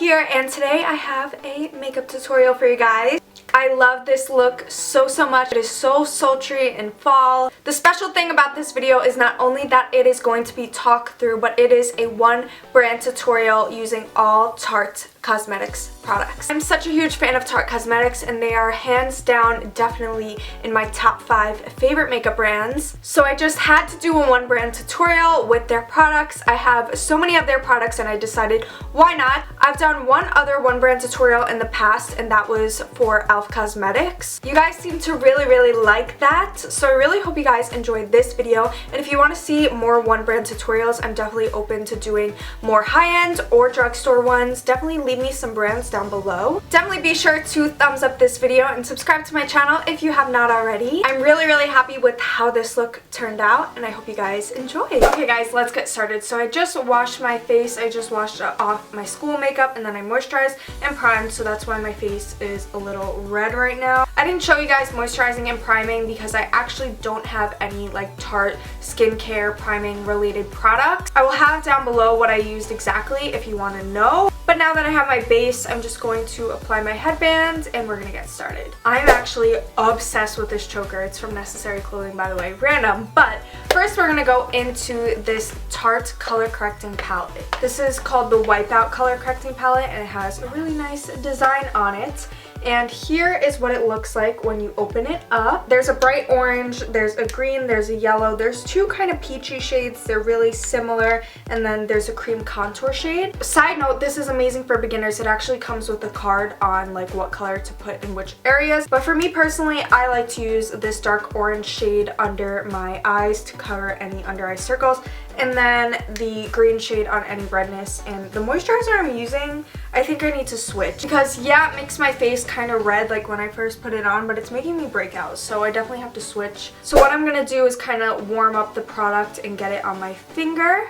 here, and today I have a makeup tutorial for you guys. I love this look so much. It is so sultry and fall. The special thing about this video is not only that it is going to be talk through, but it is a one brand tutorial using all Tarte Cosmetics products. I'm such a huge fan of Tarte Cosmetics, and they are hands down definitely in my top 5 favorite makeup brands. So I just had to do a one brand tutorial with their products. I have so many of their products and I decided why not. I've done one other one brand tutorial in the past, and that was for e.l.f. Cosmetics. You guys seem to really like that, so I really hope you guys enjoyed this video. And if you want to see more one brand tutorials, I'm definitely open to doing more high-end or drugstore ones. Definitely leave me some brands down below. Definitely be sure to thumbs up this video and subscribe to my channel if you have not already. I'm really happy with how this look turned out, and I hope you guys enjoy. Okay guys, let's get started. So I just washed my face. I just washed off my school makeup, and then I moisturized and primed, so that's why my face is a little red right now. I didn't show you guys moisturizing and priming because I actually don't have any like Tarte skincare priming related products. I will have down below what I used exactly if you want to know. But now that I have my base, I'm just going to apply my headband and we're gonna get started. I'm actually obsessed with this choker. It's from Necessary Clothing, by the way, random. But first we're gonna go into this Tarte color correcting palette. This is called the Wipeout color correcting palette, and it has a really nice design on it. And here is what it looks like when you open it up. There's a bright orange, there's a green, there's a yellow, there's two kind of peachy shades. They're really similar, and then there's a cream contour shade. Side note, this is amazing for beginners. It actually comes with a card on like what color to put in which areas. But for me personally, I like to use this dark orange shade under my eyes to cover any under eye circles, and then the green shade on any redness. And the moisturizer I'm using, I think I need to switch because yeah, it makes my face kind of red like when I first put it on, but it's making me break out, so I definitely have to switch. So what I'm gonna do is kind of warm up the product and get it on my finger.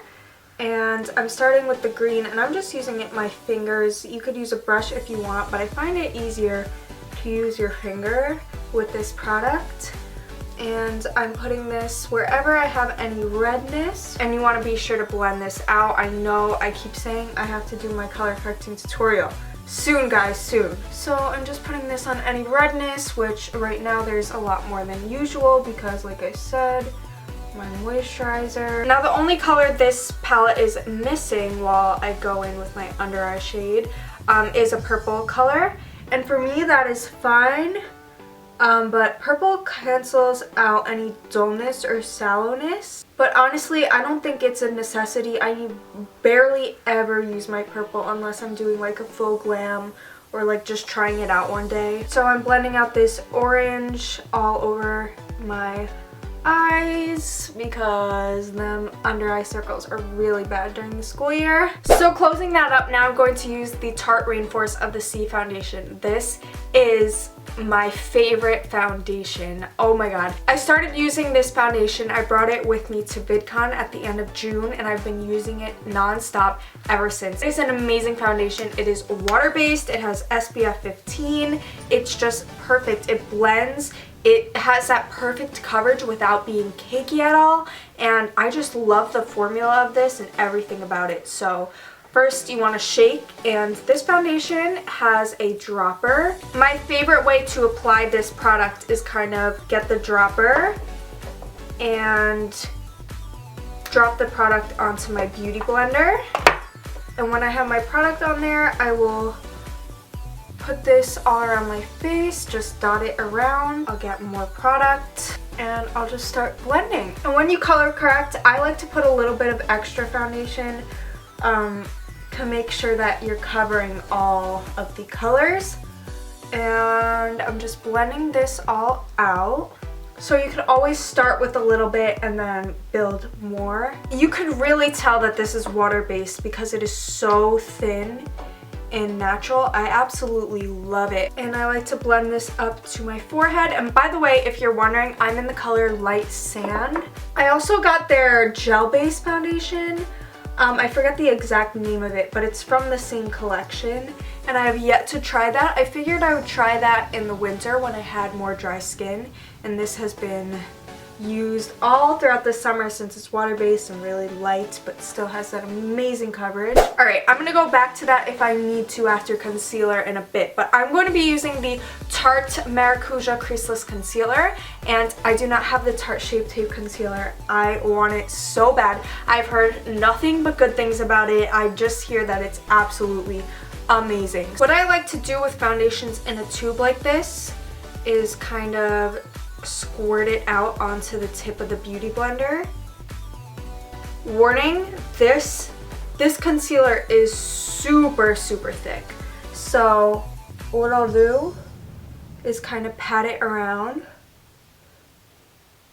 And I'm starting with the green, and I'm just using it my fingers. You could use a brush if you want, but I find it easier to use your finger with this product. And I'm putting this wherever I have any redness, and you want to be sure to blend this out. I know I keep saying I have to do my color correcting tutorial soon, guys, soon. So I'm just putting this on any redness, which right now there's a lot more than usual because, like I said, my moisturizer. Now the only color this palette is missing while I go in with my under eye shade is a purple color, and for me that is fine. But purple cancels out any dullness or sallowness. But honestly, I don't think it's a necessity. I barely ever use my purple unless I'm doing like a full glam or like just trying it out one day. So I'm blending out this orange all over my eyes because them under eye circles are really bad during the school year. So closing that up, now I'm going to use the Tarte Rainforest of the Sea foundation. This is my favorite foundation. Oh my god. I started using this foundation. I brought it with me to VidCon at the end of June, and I've been using it non-stop ever since. It's an amazing foundation. It is water-based. It has SPF 15. It's just perfect. It blends. It has that perfect coverage without being cakey at all, and I just love the formula of this and everything about it. So first you want to shake, and this foundation has a dropper. My favorite way to apply this product is kind of get the dropper and drop the product onto my beauty blender. And when I have my product on there, I will put this all around my face, just dot it around. I'll get more product and I'll just start blending. And when you color correct, I like to put a little bit of extra foundation to make sure that you're covering all of the colors. And I'm just blending this all out. So you could always start with a little bit and then build more. You could really tell that this is water-based because it is so thin and natural. I absolutely love it, and I like to blend this up to my forehead. And by the way, if you're wondering, I'm in the color Light Sand. I also got their gel-based foundation. I forget the exact name of it, but it's from the same collection, and I have yet to try that. I figured I would try that in the winter when I had more dry skin, and this has been used all throughout the summer since it's water-based and really light, but still has that amazing coverage. Alright, I'm going to go back to that if I need to after concealer in a bit, but I'm going to be using the Tarte Maracuja Creaseless Concealer, and I do not have the Tarte Shape Tape Concealer. I want it so bad. I've heard nothing but good things about it. I just hear that it's absolutely amazing. What I like to do with foundations in a tube like this is kind of squirt it out onto the tip of the beauty blender. Warning, this concealer is super thick. So what I'll do is kind of pat it around.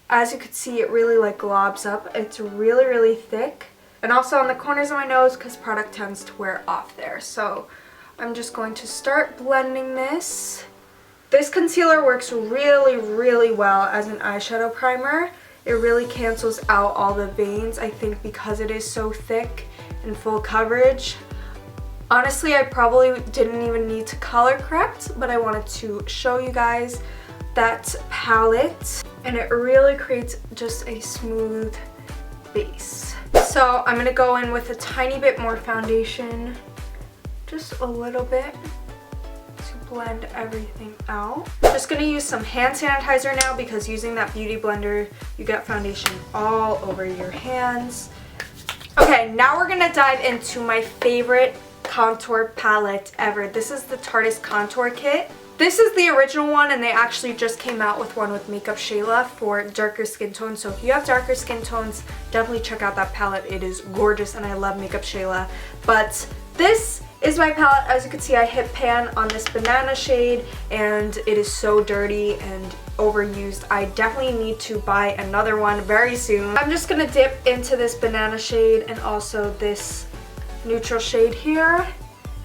As you can see, it really like globs up. It's really thick. And also on the corners of my nose because product tends to wear off there. So I'm just going to start blending this. This concealer works really well as an eyeshadow primer. It really cancels out all the veins, I think, because it is so thick and full coverage. Honestly, I probably didn't even need to color correct, but I wanted to show you guys that palette, and it really creates just a smooth base. So I'm going to go in with a tiny bit more foundation, just a little bit, blend everything out. Just gonna use some hand sanitizer now because using that beauty blender you get foundation all over your hands. Okay, now we're gonna dive into my favorite contour palette ever. This is the Tarte Contour Kit. This is the original one, and they actually just came out with one with Makeup Shayla for darker skin tones. So if you have darker skin tones, definitely check out that palette. It is gorgeous and I love Makeup Shayla. But this is my palette. As you can see, I hit pan on this banana shade and it is so dirty and overused. I definitely need to buy another one very soon. I'm just gonna dip into this banana shade and also this neutral shade here,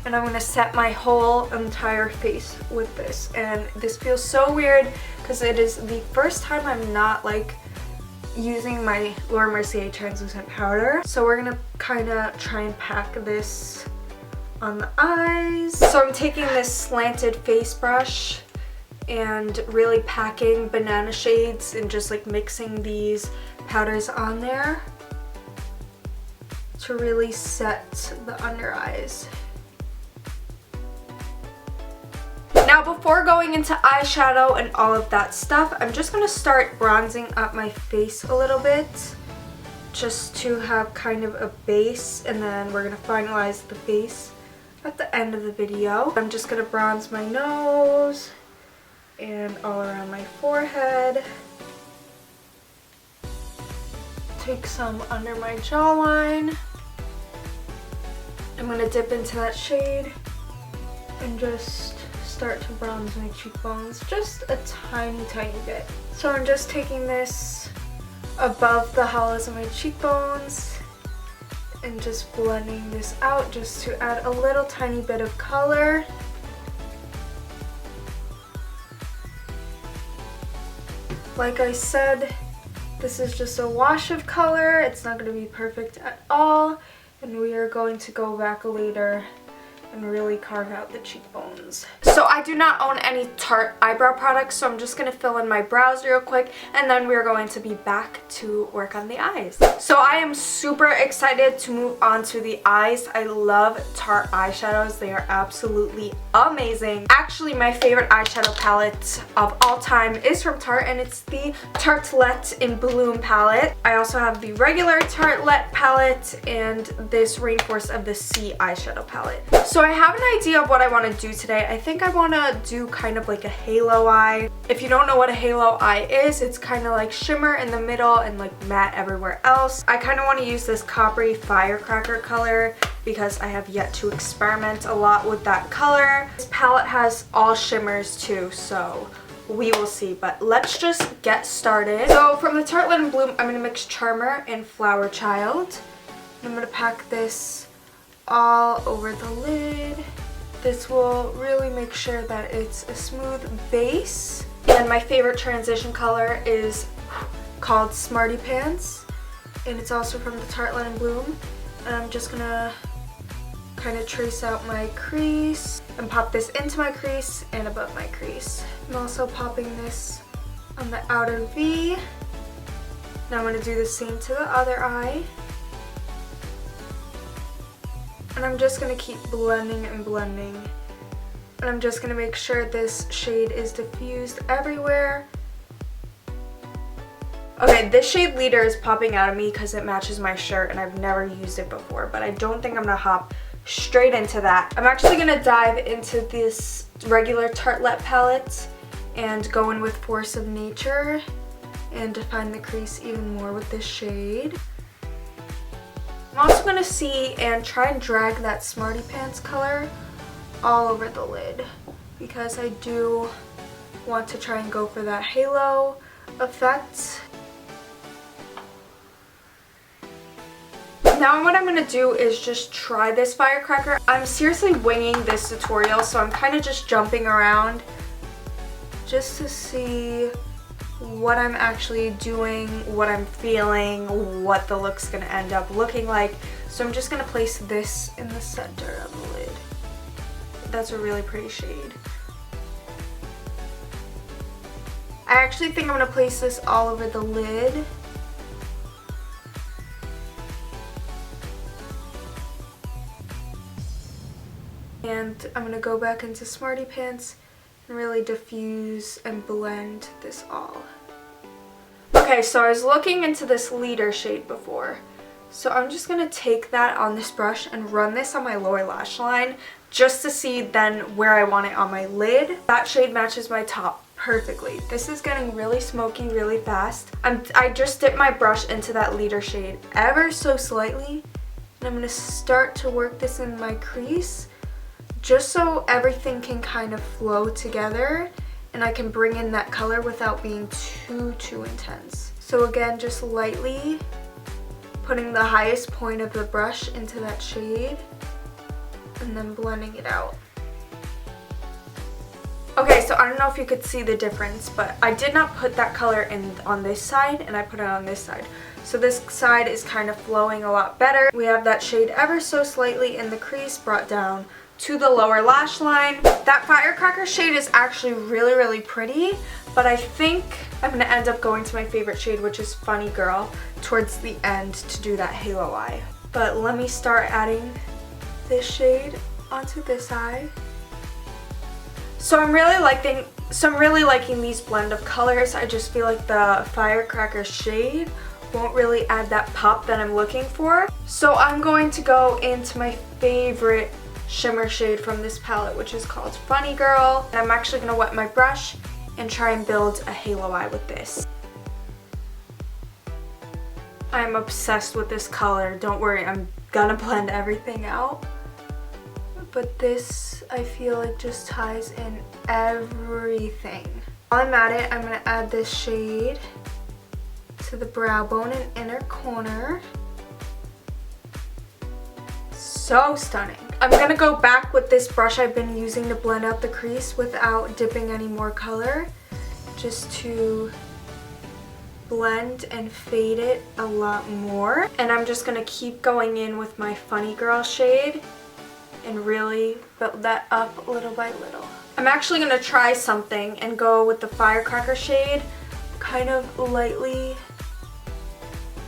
and I'm gonna set my whole entire face with this. And this feels so weird because it is the first time I'm not like using my Laura Mercier translucent powder. So we're gonna kind of try and pack this on the eyes. So I'm taking this slanted face brush and really packing banana shades and just like mixing these powders on there to really set the under eyes. Now before going into eyeshadow and all of that stuff, I'm just going to start bronzing up my face a little bit just to have kind of a base, and then we're going to finalize the face at the end of the video. I'm just going to bronze my nose and all around my forehead. Take some under my jawline. I'm going to dip into that shade and just start to bronze my cheekbones just a tiny bit. So I'm just taking this above the hollows of my cheekbones and just blending this out just to add a little tiny bit of color. Like I said, this is just a wash of color. It's not going to be perfect at all, and we are going to go back later and really carve out the cheekbones. So I do not own any Tarte eyebrow products, so I'm just going to fill in my brows real quick, and then we're going to be back to work on the eyes. So I am super excited to move on to the eyes. I love Tarte eyeshadows. They are absolutely amazing. Actually, my favorite eyeshadow palette of all time is from Tarte, and it's the Tartelette in Bloom palette. I also have the regular Tartelette palette and this Rainforest of the Sea eyeshadow palette. So I have an idea of what I want to do today. I think I want to do kind of like a halo eye. If you don't know what a halo eye is, it's kind of like shimmer in the middle and like matte everywhere else. I kind of want to use this coppery firecracker color because I have yet to experiment a lot with that color. This palette has all shimmers too, so we will see, but let's just get started. So from the Tartelette in Bloom, I'm going to mix Charmer and Flower Child. I'm going to pack this all over the lid. This will really make sure that it's a smooth base. And my favorite transition color is called Smarty Pants, and it's also from the Tartelette in Bloom. And I'm just gonna kind of trace out my crease and pop this into my crease and above my crease. I'm also popping this on the outer V Now I'm going to do the same to the other eye. And I'm just going to keep blending and blending. And I'm just going to make sure this shade is diffused everywhere. Okay, this shade Leader is popping out of me because it matches my shirt and I've never used it before, but I don't think I'm going to hop straight into that. I'm actually going to dive into this regular Tartelette palette and go in with Force of Nature and define the crease even more with this shade. I'm also going to see and try and drag that Smarty Pants color all over the lid because I do want to try and go for that halo effect. Now what I'm going to do is just try this firecracker. I'm seriously winging this tutorial, so I'm kind of just jumping around just to see what I'm actually doing, what I'm feeling, what the look's going to end up looking like. So I'm just going to place this in the center of the lid. That's a really pretty shade. I actually think I'm going to place this all over the lid. And I'm going to go back into Smarty Pants and really diffuse and blend this all. Okay, so I was looking into this Leader shade before. So I'm just going to take that on this brush and run this on my lower lash line just to see then where I want it on my lid. That shade matches my top perfectly. This is getting really smoky really fast. I just dipped my brush into that Leader shade ever so slightly. And I'm going to start to work this in my crease, just so everything can kind of flow together and I can bring in that color without being too intense. So again, just lightly putting the highest point of the brush into that shade and then blending it out. Okay, so I don't know if you could see the difference, but I did not put that color in on this side and I put it on this side. So this side is kind of flowing a lot better. We have that shade ever so slightly in the crease brought down to the lower lash line. That firecracker shade is actually really pretty, but I think I'm going to end up going to my favorite shade, which is Funny Girl, towards the end to do that halo eye. But let me start adding this shade onto this eye. So I'm really liking these blend of colors. I just feel like the firecracker shade won't really add that pop that I'm looking for. So I'm going to go into my favorite shimmer shade from this palette, which is called Funny Girl. And I'm actually going to wet my brush and try and build a halo eye with this. I'm obsessed with this color. Don't worry, I'm gonna blend everything out. But this, I feel like, just ties in everything. While I'm at it, I'm going to add this shade to the brow bone and inner corner. So stunning. I'm going to go back with this brush I've been using to blend out the crease without dipping any more color, just to blend and fade it a lot more. And I'm just going to keep going in with my Funny Girl shade and really build that up little by little. I'm actually going to try something and go with the firecracker shade kind of lightly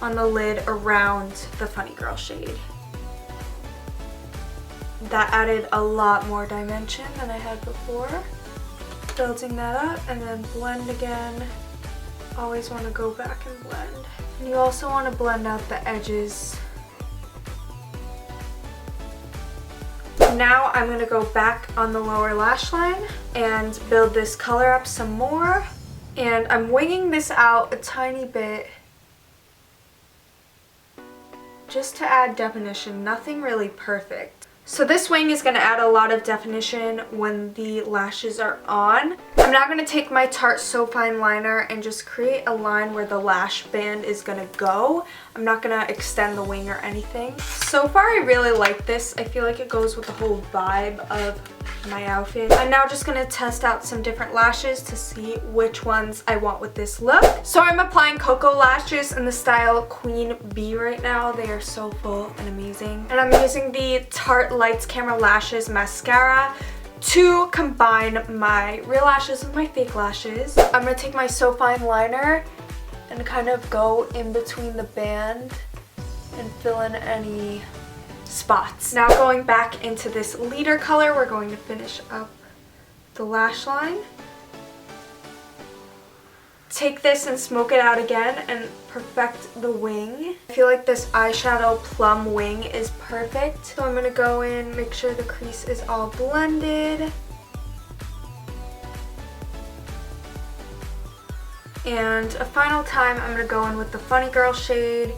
on the lid around the Funny Girl shade. That added a lot more dimension than I had before. Building that up and then blend again. Always want to go back and blend. And you also want to blend out the edges. Now I'm going to go back on the lower lash line and build this color up some more. And I'm winging this out a tiny bit just to add definition, nothing really perfect. So this wing is going to add a lot of definition when the lashes are on. I'm now going to take my Tarte So Fine liner and just create a line where the lash band is going to go. I'm not going to extend the wing or anything. So far I really like this. I feel like it goes with the whole vibe of my outfit. I'm now just going to test out some different lashes to see which ones I want with this look. So I'm applying Cocoa lashes in the style Queen Bee right now. They are so full and amazing. And I'm using the Tarte Lights Camera Lashes mascara to combine my real lashes with my fake lashes. I'm going to take my So Fine liner and kind of go in between the band and fill in any spots. Now going back into this leader color, we're going to finish up the lash line. Take this and smoke it out again and perfect the wing. I feel like this eyeshadow plum wing is perfect. So I'm going to go in, make sure the crease is all blended. And a final time, I'm going to go in with the Funny Girl shade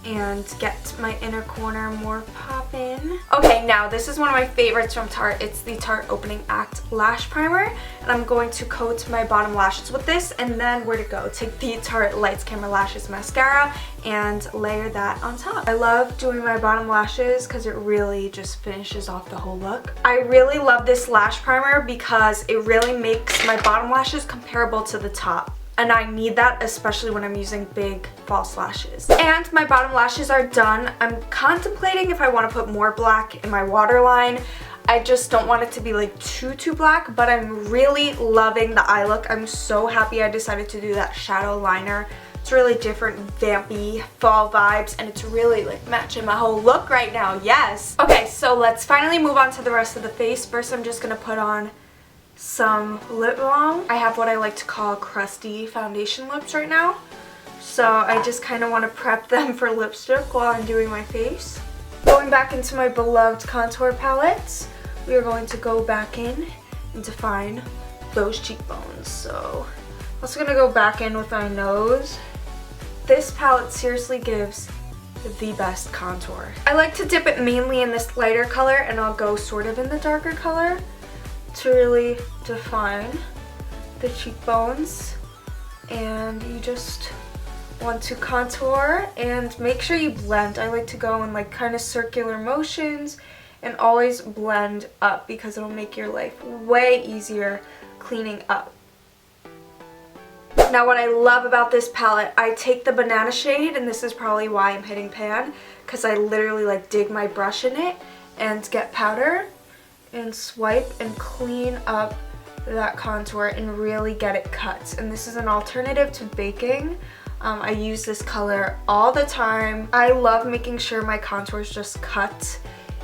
and get my inner corner more poppin'. Okay, now this is one of my favorites from Tarte. It's the Tarte Opening Act Lash Primer. And I'm going to coat my bottom lashes with this, and then where to go? Take the Tarte Lights Camera Lashes Mascara and layer that on top. I love doing my bottom lashes because it really just finishes off the whole look. I really love this lash primer because it really makes my bottom lashes comparable to the top. And I need that, especially when I'm using big false lashes. And my bottom lashes are done. I'm contemplating if I want to put more black in my waterline. I just don't want it to be like too black, but I'm really loving the eye look. I'm so happy I decided to do that shadow liner. It's really different, vampy, fall vibes, and it's really like matching my whole look right now, yes. Okay, so let's finally move on to the rest of the face. First, I'm just gonna put on some lip balm. I have what I like to call crusty foundation lips right now, so I just kind of want to prep them for lipstick while I'm doing my face. Going back into my beloved contour palettes, we are going to go back in and define those cheekbones. So I'm also going to go back in with my nose. This palette seriously gives the best contour. I like to dip it mainly in this lighter color, and I'll go sort of in the darker color to really define the cheekbones. And you just want to contour and make sure you blend. I like to go in like kind of circular motions and always blend up because it'll make your life way easier cleaning up. Now what I love about this palette, I take the banana shade, and this is probably why I'm hitting pan, because I literally like dig my brush in it and get powder and swipe and clean up that contour and really get it cut. And this is an alternative to baking. I use this color all the time. I love making sure my contours just cut,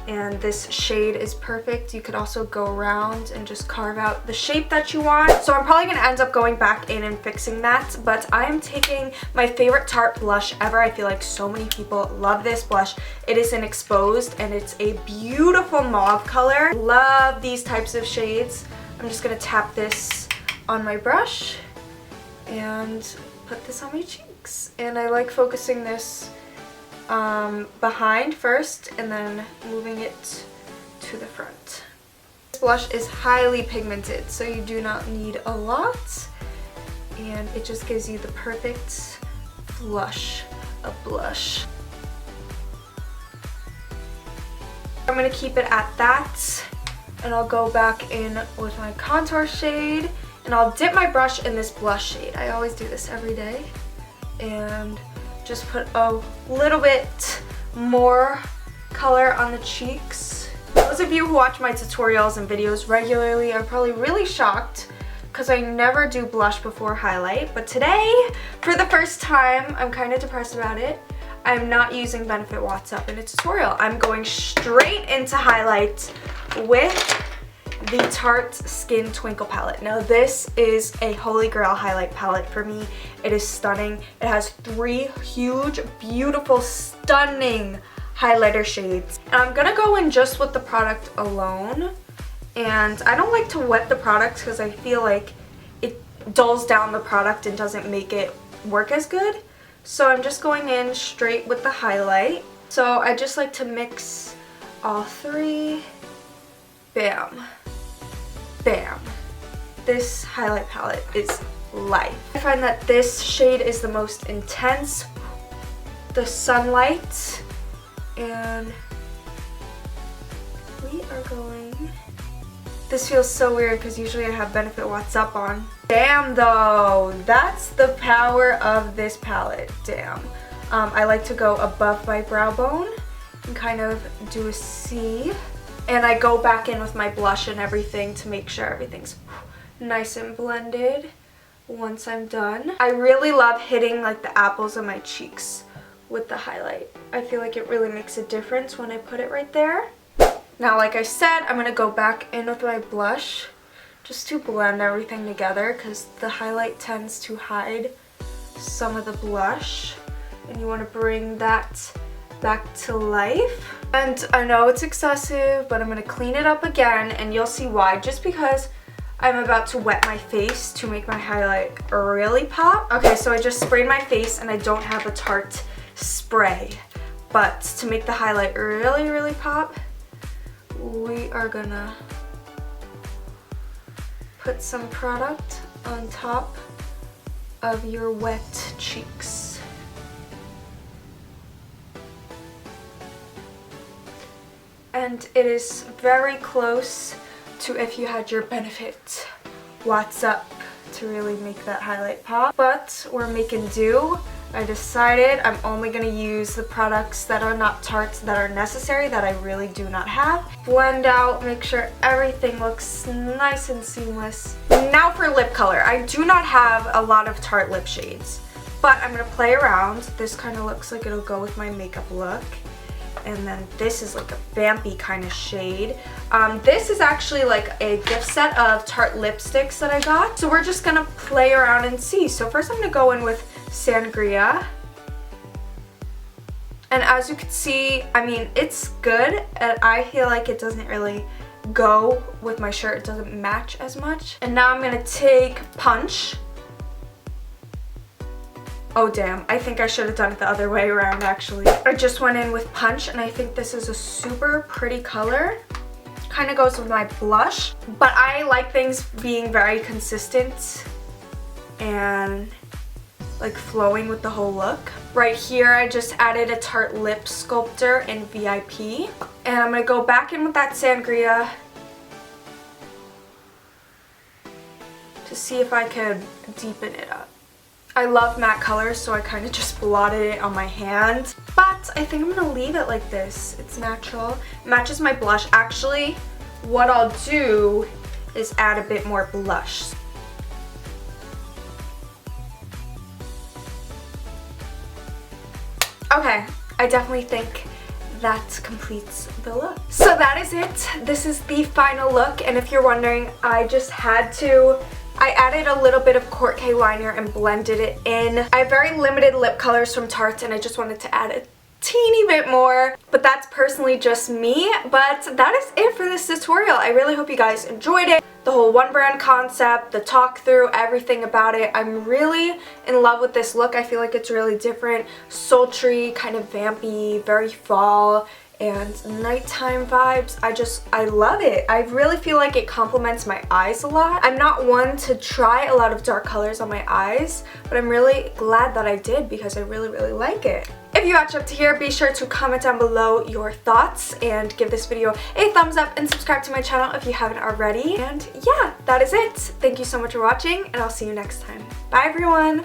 and this shade is perfect. You could also go around and just carve out the shape that you want. So I'm probably going to end up going back in and fixing that, but I am taking my favorite Tarte blush ever. I feel like so many people love this blush. It is an Exposed, and it's a beautiful mauve color. Love these types of shades. I'm just going to tap this on my brush and put this on my cheeks. And I like focusing this behind first and then moving it to the front. This blush is highly pigmented, so you do not need a lot, and it just gives you the perfect flush of blush. I'm going to keep it at that, and I'll go back in with my contour shade, and I'll dip my brush in this blush shade. I always do this every day, and just put a little bit more color on the cheeks. Those of you who watch my tutorials and videos regularly are probably really shocked because I never do blush before highlight, but today, for the first time, I'm kind of depressed about it. I'm not using Benefit What's Up in a tutorial. I'm going straight into highlight with the Tarte Skin Twinkle palette. Now this is a holy grail highlight palette for me. It is stunning. It has 3 huge, beautiful, stunning highlighter shades. And I'm gonna go in just with the product alone. And I don't like to wet the product because I feel like it dulls down the product and doesn't make it work as good. So I'm just going in straight with the highlight. So I just like to mix all 3. Bam. Bam. This highlight palette is life. I find that this shade is the most intense, the Sunlight, and we are going... This feels so weird because usually I have Benefit What's Up on. Damn though, that's the power of this palette, damn. I like to go above my brow bone and kind of do a C. And I go back in with my blush and everything to make sure everything's nice and blended. once I'm done. I really love hitting like the apples of my cheeks with the highlight. I feel like it really makes a difference when I put it right there. Now, like I said, I'm going to go back in with my blush just to blend everything together because the highlight tends to hide some of the blush and you want to bring that back to life. And I know it's excessive, but I'm going to clean it up again and you'll see why, just because I'm about to wet my face to make my highlight really pop. Okay, so I just sprayed my face and I don't have a Tarte spray, but to make the highlight really pop, we are gonna put some product on top of your wet cheeks. And it is very close to if you had your Benefit What's Up to really make that highlight pop. But we're making do. I decided I'm only going to use the products that are not Tartes that are necessary, that I really do not have. Blend out, make sure everything looks nice and seamless. Now for lip color. I do not have a lot of Tarte lip shades, but I'm going to play around. This kind of looks like it'll go with my makeup look. And then this is like a vampy kind of shade. This is actually like a gift set of Tarte lipsticks that I got. So we're just going to play around and see. So first I'm going to go in with Sangria. And as you can see, I mean, it's good. And I feel like it doesn't really go with my shirt. It doesn't match as much. And now I'm going to take Punch. Oh damn, I think I should have done it the other way around actually. I just went in with Punch and I think this is a super pretty color. Kind of goes with my blush, but I like things being very consistent and like flowing with the whole look. Right here I just added a Tarte lip sculptor in VIP. And I'm going to go back in with that Sangria to see if I could deepen it up. I love matte colors, so I kind of just blotted it on my hand. But I think I'm going to leave it like this. It's natural. It matches my blush. Actually, what I'll do is add a bit more blush. Okay, I definitely think that completes the look. So that is it. This is the final look, and if you're wondering, I added a little bit of Court K liner and blended it in. I have very limited lip colors from Tarte and I just wanted to add a teeny bit more, but that's personally just me. But that is it for this tutorial. I really hope you guys enjoyed it. The whole one brand concept, the talk through, everything about it. I'm really in love with this look. I feel like it's really different, sultry, kind of vampy, very fall and nighttime vibes. I love it. I really feel like it complements my eyes a lot. I'm not one to try a lot of dark colors on my eyes, but I'm really glad that I did because I really like it. If you watched up to here, be sure to comment down below your thoughts and give this video a thumbs up and subscribe to my channel if you haven't already. And yeah, that is it. Thank you so much for watching and I'll see you next time. Bye everyone!